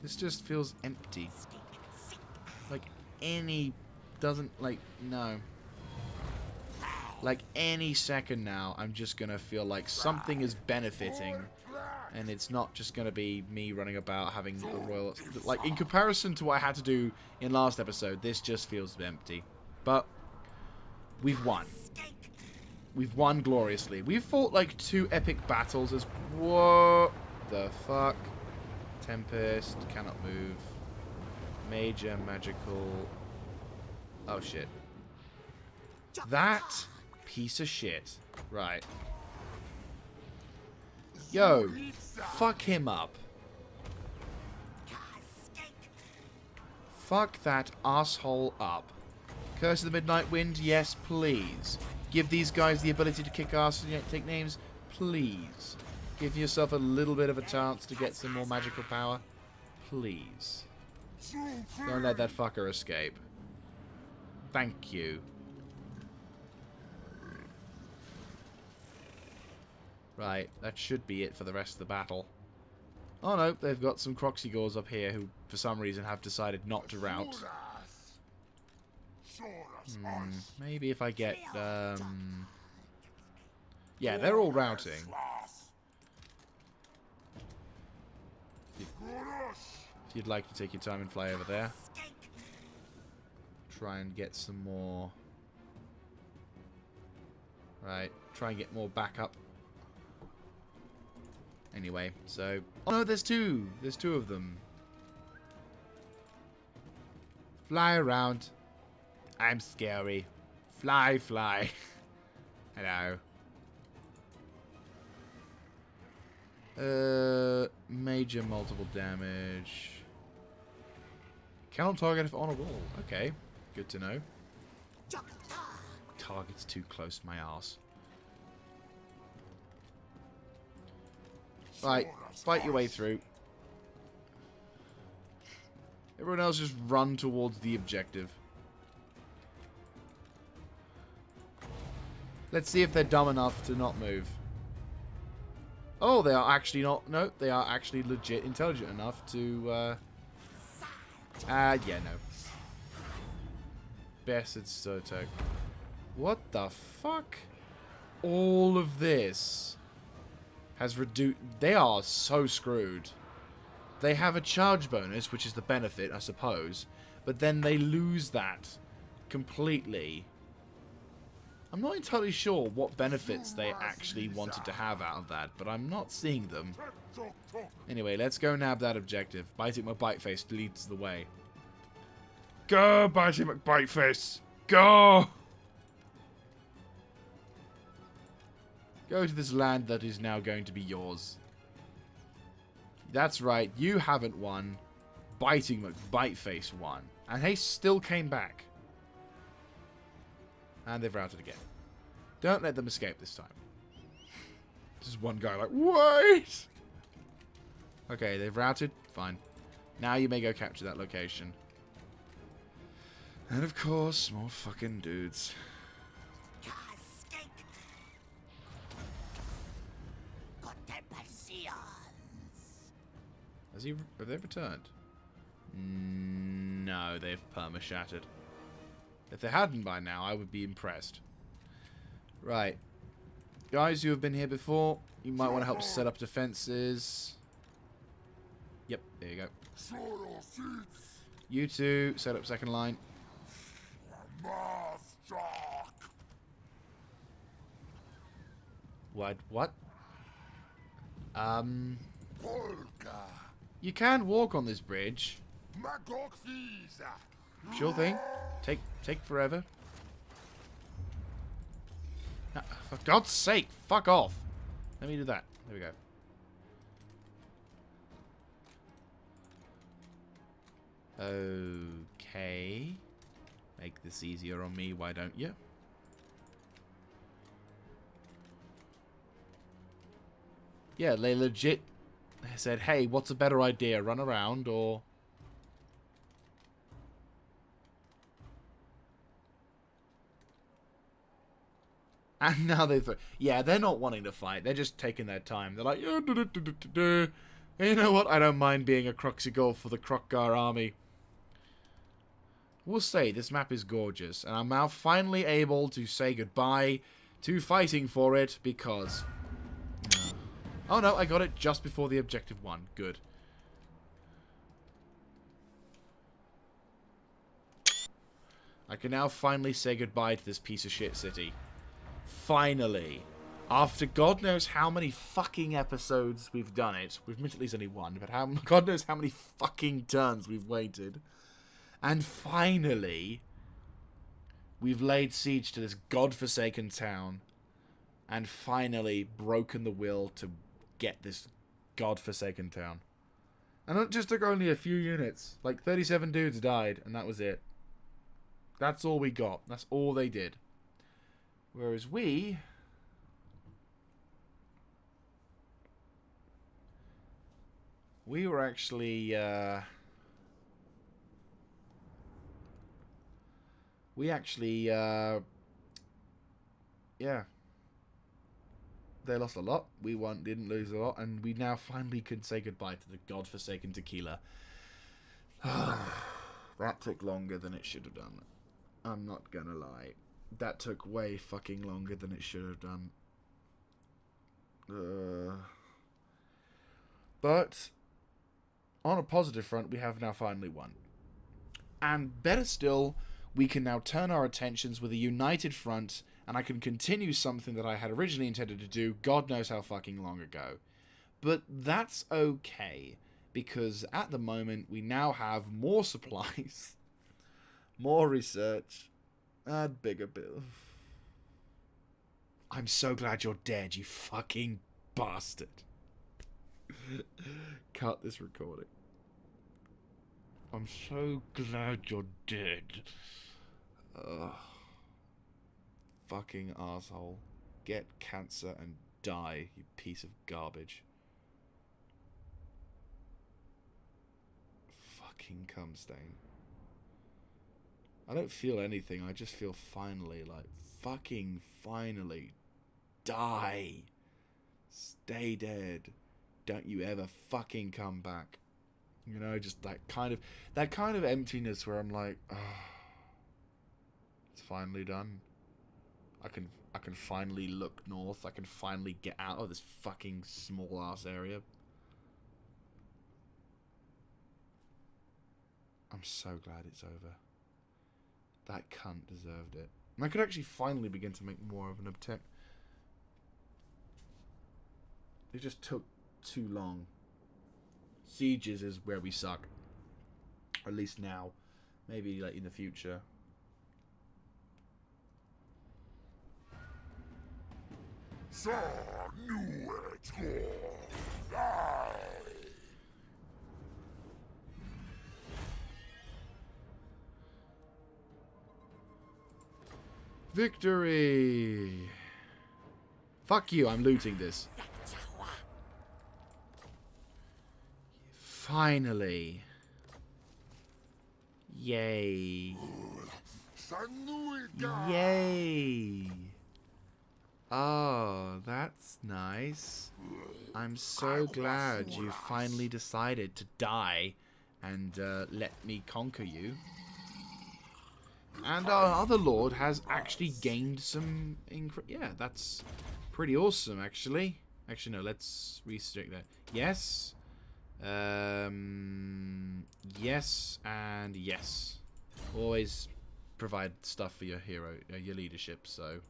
This just feels empty. Like, no. Like, any second now, I'm just gonna feel like something is benefiting, and it's not just gonna be me running about having a royal... Like, in comparison to what I had to do in last episode, this just feels empty. But, we've won. We've won gloriously. We've fought, like, 2 epic battles as... What the fuck? Tempest, cannot move. Major, magical... Oh, shit. That piece of shit. Right. Yo, fuck him up. Fuck that asshole up. Curse of the Midnight Wind, yes, please. Give these guys the ability to kick ass and take names, please. Give yourself a little bit of a chance to get some more magical power, please. Don't let that fucker escape. Thank you. Right, that should be it for the rest of the battle. Oh no, they've got some Croxygores up here who, for some reason, have decided not to rout. Maybe if I get, yeah, they're all routing. If you'd like to take your time and fly over there. Try and get some more... Right, try and get more backup. Anyway, so... Oh no, there's 2! There's 2 of them. Fly around. I'm scary. Fly, fly. Hello. Major multiple damage. Cannot target if on a wall. Okay, good to know. Target's too close to my arse. Right, fight your way through. Everyone else just run towards the objective. Let's see if they're dumb enough to not move. Oh, they are actually not... No, they are actually legit intelligent enough to... yeah, no. Best it's Teotiqua. What the fuck? All of this has reduced... They are so screwed. They have a charge bonus, which is the benefit, I suppose. But then they lose that completely. I'm not entirely sure what benefits they actually wanted to have out of that, but I'm not seeing them. Anyway, let's go nab that objective. Bitey McBiteface leads the way. Go, Bitey McBiteface! Go! Go to this land that is now going to be yours. That's right, you haven't won. Biting McBiteface won. And he still came back. And they've routed again. Don't let them escape this time. This is one guy like, wait! Okay, they've routed. Fine. Now you may go capture that location. And of course, more fucking dudes. Have they returned? No, they've perma-shattered. If they hadn't by now, I would be impressed. Right. Guys who have been here before, you might want to help set up defenses. Yep, there you go. You two, set up second line. What? You can walk on this bridge. Sure thing. Take forever. For God's sake, fuck off. Let me do that. There we go. Okay. Make this easier on me, why don't you? Yeah, they legit said, hey, what's a better idea? Run around or... And now they've... Yeah, they're not wanting to fight. They're just taking their time. They're like, yeah, you know what? I don't mind being a Croxigal for the Krokgar army. We'll say this map is gorgeous. And I'm now finally able to say goodbye to fighting for it because... Oh no, I got it just before the objective one. Good. I can now finally say goodbye to this piece of shit city. Finally. After God knows how many fucking episodes we've done it. We've at least only one, but God knows how many fucking turns we've waited. And finally, we've laid siege to this godforsaken town. And finally broken the will to get this godforsaken town. And it just took only a few units. Like 37 dudes died, and that was it. That's all we got. That's all they did. Whereas we were actually yeah. They lost a lot. We didn't lose a lot, and we now finally could say goodbye to the godforsaken tequila. That took longer than it should have done. I'm not gonna lie. That took way fucking longer than it should have done. But on a positive front, we have now finally won. And better still, we can now turn our attentions with a united front, and I can continue something that I had originally intended to do God knows how fucking long ago. But that's okay, because at the moment we now have more supplies, more research, and bigger bill. I'm so glad you're dead, you fucking bastard. Cut this recording. I'm so glad you're dead. Ugh. Fucking asshole. Get cancer and die, you piece of garbage. Fucking cum stain. I don't feel anything, I just feel finally, like, fucking finally. Die. Stay dead. Don't you ever fucking come back. You know, just that kind of emptiness where I'm like, oh, it's finally done. I can finally look north. I can finally get out of this fucking small ass area. I'm so glad it's over. That cunt deserved it. And I could actually finally begin to make more of an attempt. It just took too long. Sieges is where we suck. Or at least now. Maybe like in the future. Victory! Fuck you, I'm looting this. Finally. Yay. Yay. Oh, that's nice. I'm so glad you finally decided to die and let me conquer you. And our other lord has actually gained some... Yeah, that's pretty awesome, actually. Actually, no, let's restrict that. Yes. Yes and yes. Always provide stuff for your hero, your leadership, so...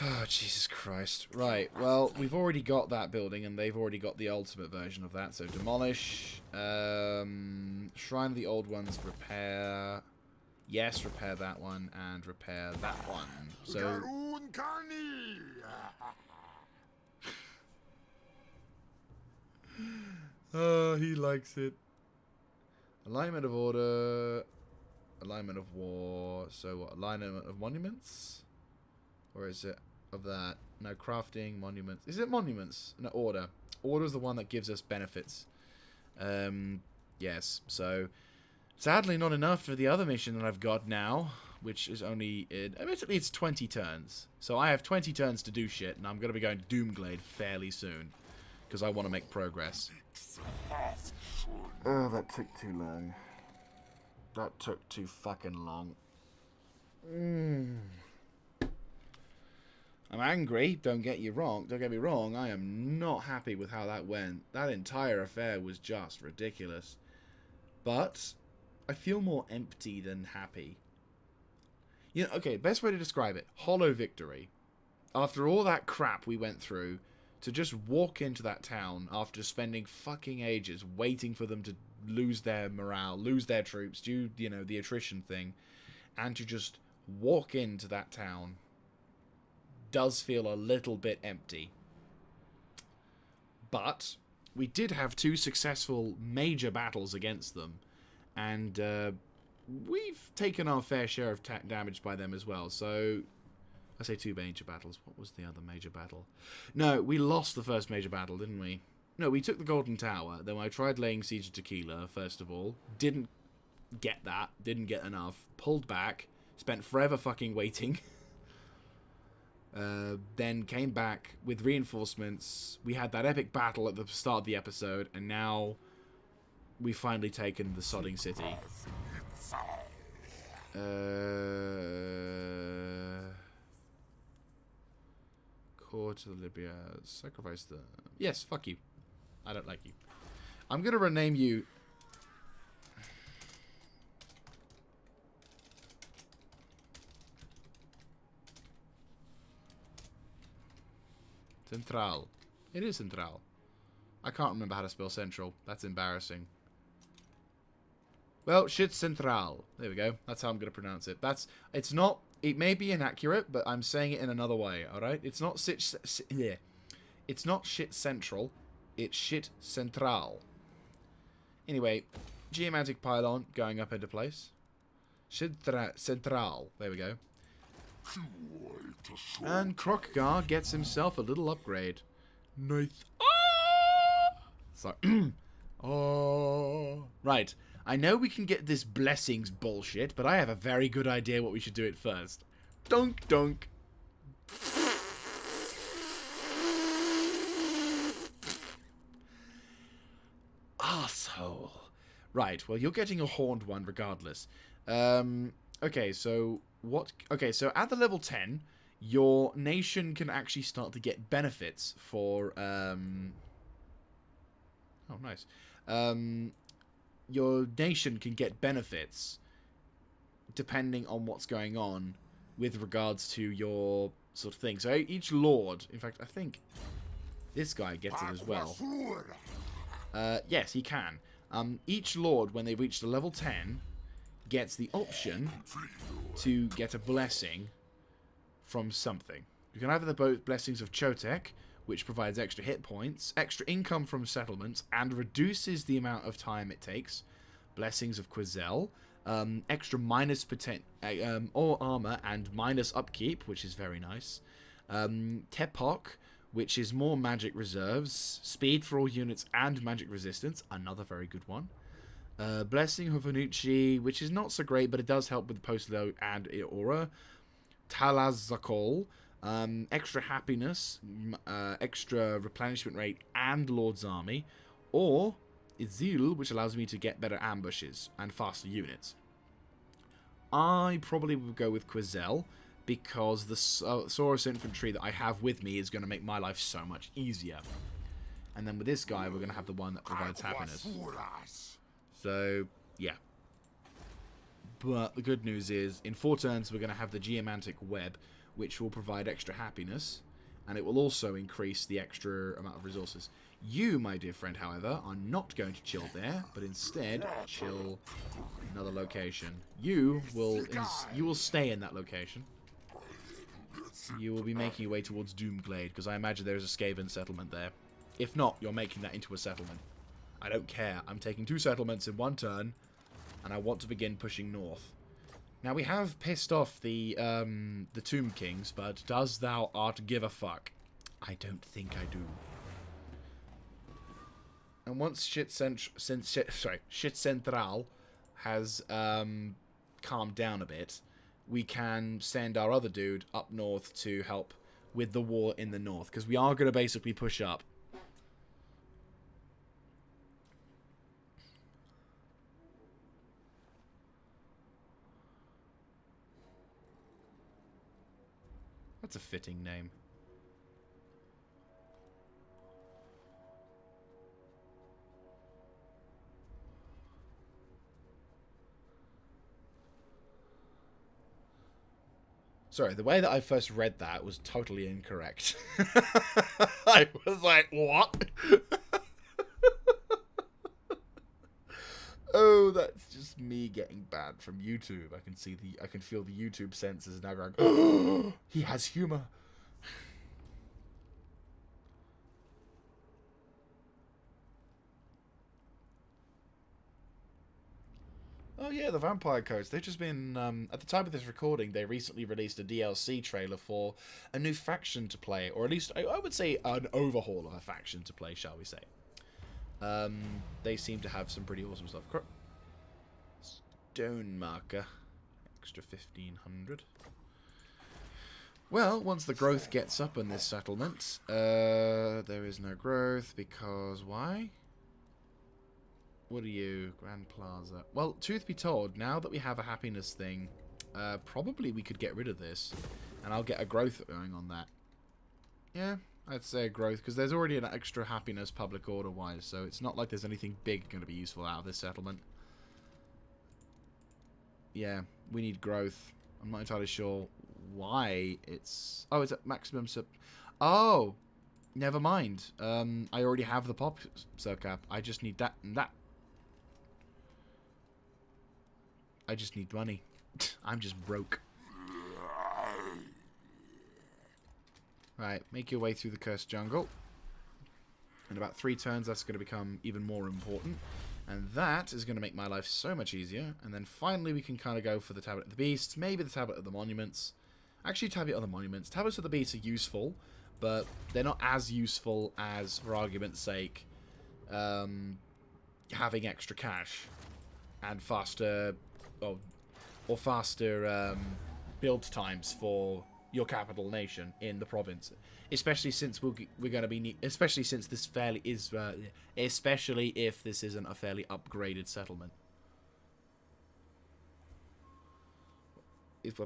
Oh, Jesus Christ. Right, well, we've already got that building, and they've already got the ultimate version of that, so demolish. Shrine of the Old Ones, repair. Yes, repair that one, and repair that one. So... Oh, he likes it. Alignment of order. Alignment of war. So what? Alignment of monuments? Or is it of that? No, crafting, monuments. Is it monuments? No, order. Order is the one that gives us benefits. Yes. So, sadly not enough for the other mission that I've got now, which is only... admittedly, it's 20 turns. So I have 20 turns to do shit, and I'm going to be going to Doomglade fairly soon. Because I want to make progress. Oh, that took too long. That took too fucking long. I'm angry, don't get me wrong, I am not happy with how that went. That entire affair was just ridiculous. But I feel more empty than happy. You know, okay, best way to describe it, hollow victory. After all that crap we went through, to just walk into that town after spending fucking ages waiting for them to lose their morale, lose their troops, do, you know, the attrition thing, and to just walk into that town does feel a little bit empty. But we did have 2 successful major battles against them, and we've taken our fair share of damage by them as well, so... I say 2 major battles. What was the other major battle? No, we lost the first major battle, didn't we? No, we took the Golden Tower. Then I tried laying siege to Tequila, first of all. Didn't get that. Didn't get enough. Pulled back. Spent forever fucking waiting. Then came back with reinforcements. We had that epic battle at the start of the episode. And now we've finally taken the sodding city. To the Libya, sacrifice them. Yes, fuck you. I don't like you. I'm gonna rename you. Central. It is Central. I can't remember how to spell Central. That's embarrassing. Well, shit Central. There we go. That's how I'm gonna pronounce it. It's not. It may be inaccurate, but I'm saying it in another way, alright? It's not it's not shit central, it's shit central. Anyway, geomantic pylon going up into place. Central. There we go. And Krokgar gets himself a little upgrade. Nice. Sorry. Oh. Right. I know we can get this blessings bullshit, but I have a very good idea what we should do it first. Dunk, dunk. Arsehole. Right, well, you're getting a horned one regardless. Okay, so what... Okay, so at the level 10, your nation can actually start to get benefits for... Oh, nice. Your nation can get benefits depending on what's going on with regards to your sort of thing. So each lord, in fact, I think this guy gets it as well. Yes, he can. Each lord, when they reach the level 10, gets the option to get a blessing from something. You can either the blessings of Teotiqua, which provides extra hit points, extra income from settlements, and reduces the amount of time it takes. Blessings of Quazel, extra minus or armor and minus upkeep, which is very nice. Teotiqua, which is more magic reserves, speed for all units, and magic resistance, another very good one. Blessing Hovanucci, which is not so great, but it does help with Postlo and Aura. Talazakol, extra happiness, extra replenishment rate, and Lord's Army. Or Izil, which allows me to get better ambushes and faster units. I probably would go with Quizelle, because the Saurus infantry that I have with me is going to make my life so much easier. And then with this guy, we're going to have the one that provides happiness. So, yeah. But the good news is, in 4 turns, we're going to have the Geomantic Web, which will provide extra happiness, and it will also increase the extra amount of resources. You, my dear friend, however, are not going to chill there, but instead chill another location. You will stay in that location. You will be making your way towards Doomglade, because I imagine there is a Skaven settlement there. If not, you're making that into a settlement. I don't care. I'm taking 2 settlements in 1 turn, and I want to begin pushing north. Now, we have pissed off the Tomb Kings, but does thou art give a fuck? I don't think I do. And once Shit Central has calmed down a bit, we can send our other dude up north to help with the war in the north, because we are going to basically push up. That's a fitting name. Sorry, the way that I first read that was totally incorrect. I was like, what? Oh, that's just me getting banned from YouTube. I can feel the YouTube censors now going, oh, he has humor. Oh yeah, the Vampire Codes. They've just been, at the time of this recording, they recently released a DLC trailer for a new faction to play, or at least, I would say, an overhaul of a faction to play, shall we say. They seem to have some pretty awesome stuff. Stone Marker. Extra 1,500. Well, once the growth gets up in this settlement, there is no growth, because why? What are you? Grand Plaza. Well, truth be told, now that we have a happiness thing, probably we could get rid of this. And I'll get a growth going on that. Yeah, I'd say a growth, because there's already an extra happiness public order-wise, so it's not like there's anything big going to be useful out of this settlement. Yeah, we need growth. I'm not entirely sure why it's... Oh, it's at maximum sub... Oh! Never mind. I already have the pop cap. I just need that and that. I just need money. I'm just broke. Right, make your way through the cursed jungle. In about 3 turns, that's going to become even more important. And that is going to make my life so much easier. And then finally, we can kind of go for the Tablet of the Beasts. Maybe the Tablet of the Monuments. Actually, Tablet of the Monuments. Tablets of the Beasts are useful, but they're not as useful as, for argument's sake, having extra cash and faster... or faster build times for your capital nation in the province, especially since we're going to be, especially since this fairly is, especially if this isn't a fairly upgraded settlement. If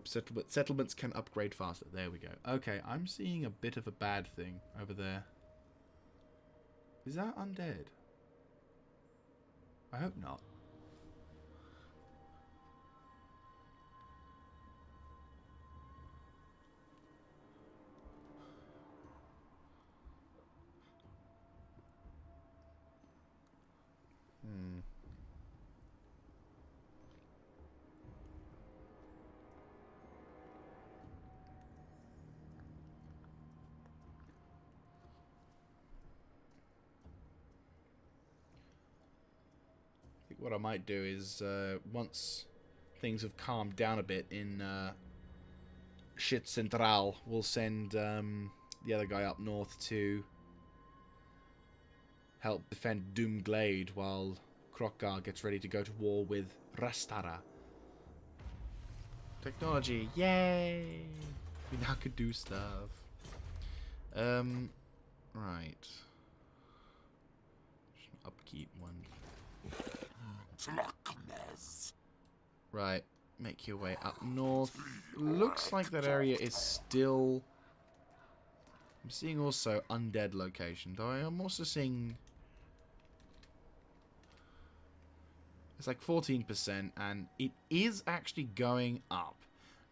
settlements can upgrade faster, there we go. Okay, I'm seeing a bit of a bad thing over there. Is that undead? I hope not. What I might do is, once things have calmed down a bit in Shit Central, we'll send the other guy up north to help defend Doomglade while Krokkar gets ready to go to war with Rastara. Technology, yay! We now could do stuff. Right. Upkeep one. Right, make your way up north. Looks like that area is still... I'm seeing also undead location, though I am also seeing... It's like 14%, and it is actually going up.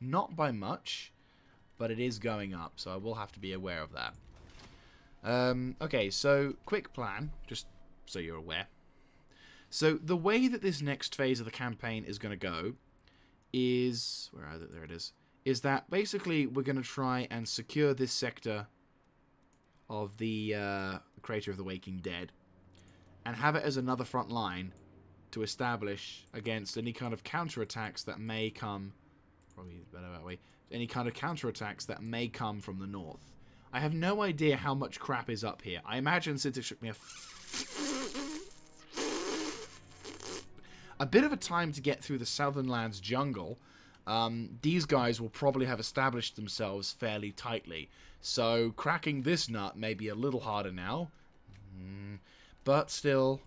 Not by much, but it is going up, so I will have to be aware of that. Okay, so quick plan, just so you're aware. So the way that this next phase of the campaign is going to go is... Where are they? There it is. Is that basically we're going to try and secure this sector of the Crater of the Waking Dead and have it as another front line to establish against any kind of counterattacks that may come... Probably better that way. Any kind of counterattacks that may come from the north. I have no idea how much crap is up here. I imagine since it took me a bit of a time to get through the Southernlands jungle, these guys will probably have established themselves fairly tightly. So cracking this nut may be a little harder now. But still,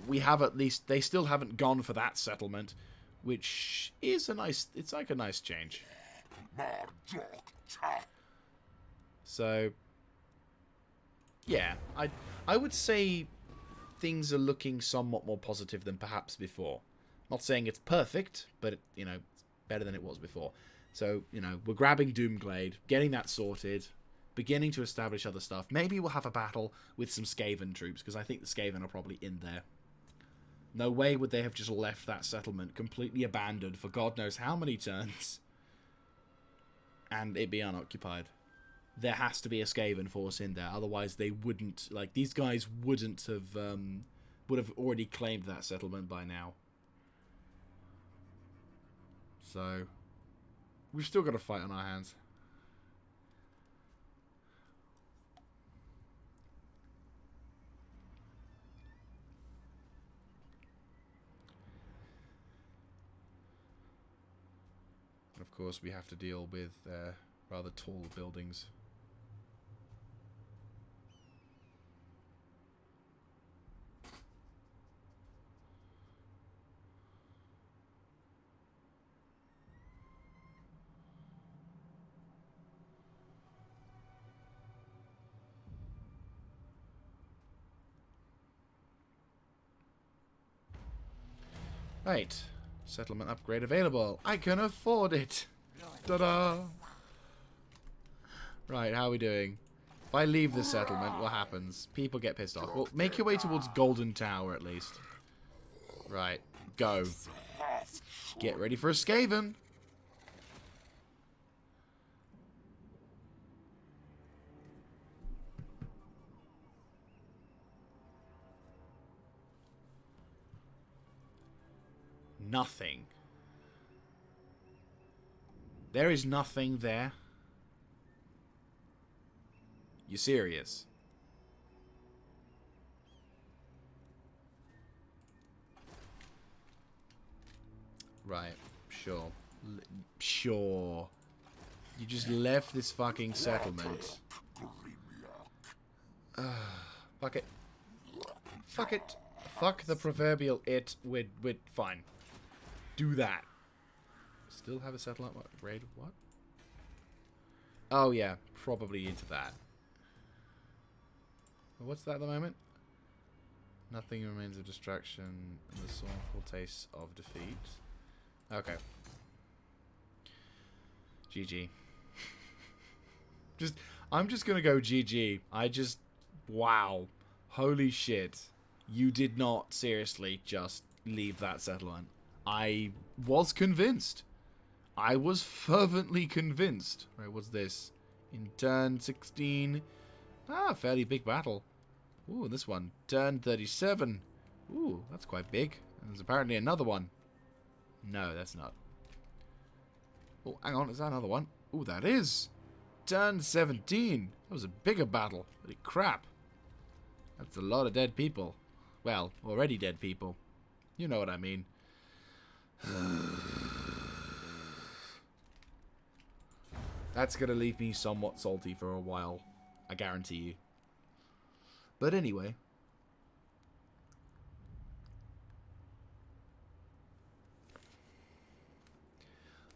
we have at least... They still haven't gone for that settlement, which is a nice... It's like a nice change. So, yeah, I would say things are looking somewhat more positive than perhaps before. Not saying it's perfect, but, you know, it's better than it was before. So, you know, we're grabbing Doomglade, getting that sorted, beginning to establish other stuff. Maybe we'll have a battle with some Skaven troops, because I think the Skaven are probably in there. No way would they have just left that settlement completely abandoned for God knows how many turns and it be unoccupied. There has to be a Skaven force in there, otherwise they wouldn't, like, these guys wouldn't have, would have already claimed that settlement by now. So, we've still got a fight on our hands. And of course, we have to deal with rather tall buildings. Right. Settlement upgrade available. I can afford it. Ta-da! Right, how are we doing? If I leave the settlement, what happens? People get pissed off. Well, make your way towards Golden Tower, at least. Right. Go. Get ready for a Skaven. Nothing. There is nothing there. You serious? Right, sure. Sure. You just left this fucking settlement. Fuck it. Fuck it. Fuck the proverbial it. We're fine. Do that. Still have a satellite upgrade? What? Oh yeah, probably into that. What's that at the moment? Nothing remains of distraction and the sorrowful taste of defeat. Okay. GG. I'm just gonna go GG. Wow. Holy shit. You did not seriously just leave that settlement. I was convinced. I was fervently convinced. Right, what's this? In turn 16. Ah, fairly big battle. Ooh, this one. Turn 37. Ooh, that's quite big. And there's apparently another one. No, that's not. Oh, hang on. Is that another one? Oh, that is. Turn 17. That was a bigger battle. Holy crap. That's a lot of dead people. Well, already dead people. You know what I mean. That's going to leave me somewhat salty for a while. I guarantee you. But anyway.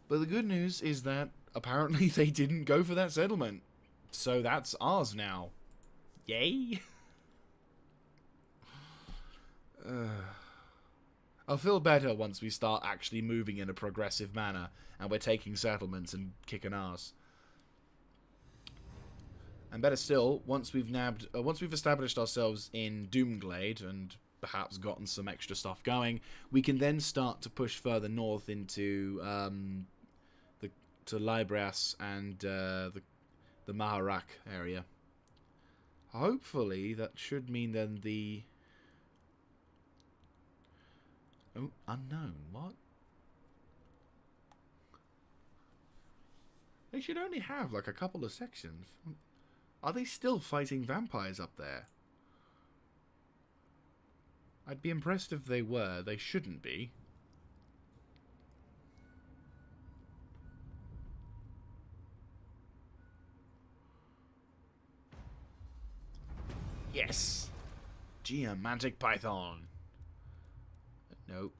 But the good news is that apparently they didn't go for that settlement. So that's ours now. Yay! I'll feel better once we start actually moving in a progressive manner and we're taking settlements and kicking ass. And better still, once we've established ourselves in Doomglade and perhaps gotten some extra stuff going, we can then start to push further north into to Libras and the Maharak area. Hopefully, that should mean then the... Oh, unknown. What? They should only have like a couple of sections. Are they still fighting vampires up there? I'd be impressed if they were. They shouldn't be. Yes! Geomantic Python. Nope.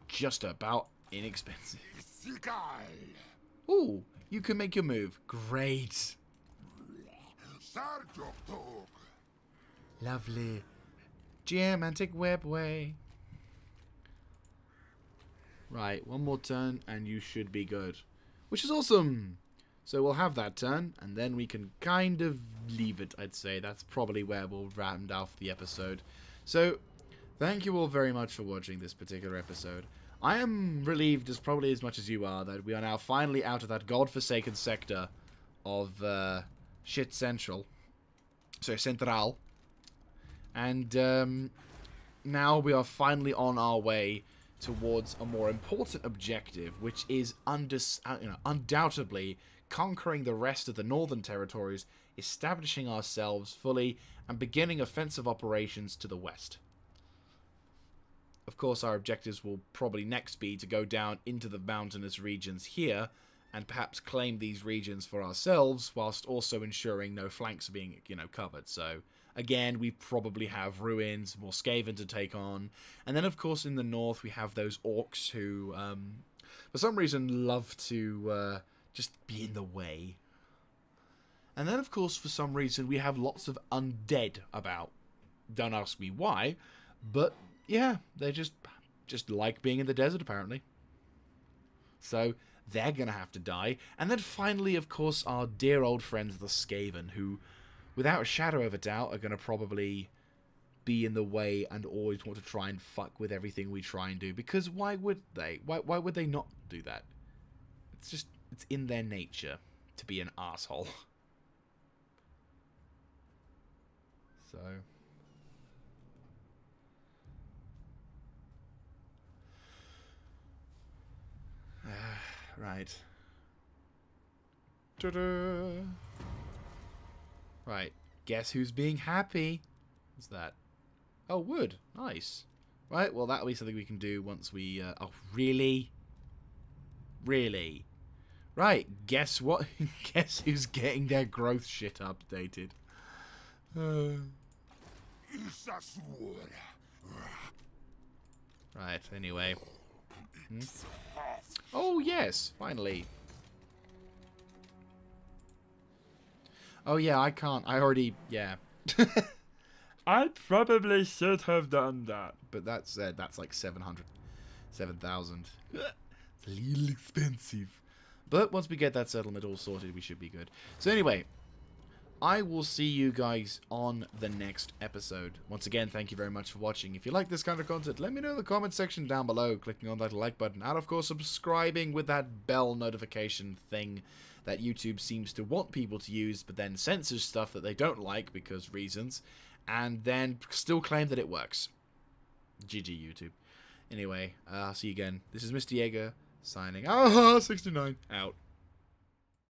Just about inexpensive. Ooh, you can make your move. Great. Lovely. Geomantic Webway. Right, one more turn and you should be good. Which is awesome. So we'll have that turn and then we can kind of leave it, I'd say. That's probably where we'll round off the episode. So, thank you all very much for watching this particular episode. I am relieved as much as you are that we are now finally out of that godforsaken sector of Shit Central. So, Central. And now we are finally on our way towards a more important objective, which is undoubtedly conquering the rest of the northern territories, establishing ourselves fully, and beginning offensive operations to the west. Of course, our objectives will probably next be to go down into the mountainous regions here, and perhaps claim these regions for ourselves, whilst also ensuring no flanks are being, covered. So, again, we probably have ruins, more Skaven to take on. And then, of course, in the north, we have those orcs who, for some reason, love to just be in the way. And then, of course, for some reason, we have lots of undead about. Don't ask me why, but, yeah, they just like being in the desert, apparently. So, they're going to have to die. And then finally, of course, our dear old friends, the Skaven, who, without a shadow of a doubt, are going to probably be in the way and always want to try and fuck with everything we try and do. Because why would they? Why would they not do that? It's in their nature to be an asshole. So... right. Ta-da! Right. Guess who's being happy? What's that? Oh, wood. Nice. Right, well, that'll be something we can do once we... oh, really? Really? Right, guess what? Guess who's getting their growth shit updated? Right, anyway. Oh, yes, finally. Oh, yeah, I can't. I already... yeah. I probably should have done that. But that's like 7,000. It's a little expensive. But once we get that settlement all sorted, we should be good. So anyway, I will see you guys on the next episode. Once again, thank you very much for watching. If you like this kind of content, let me know in the comment section down below, clicking on that like button, and of course subscribing with that bell notification thing that YouTube seems to want people to use, but then censors stuff that they don't like because reasons, and then still claim that it works. GG YouTube. Anyway, I'll see you again. This is Mr. Jaeger signing. 69 out.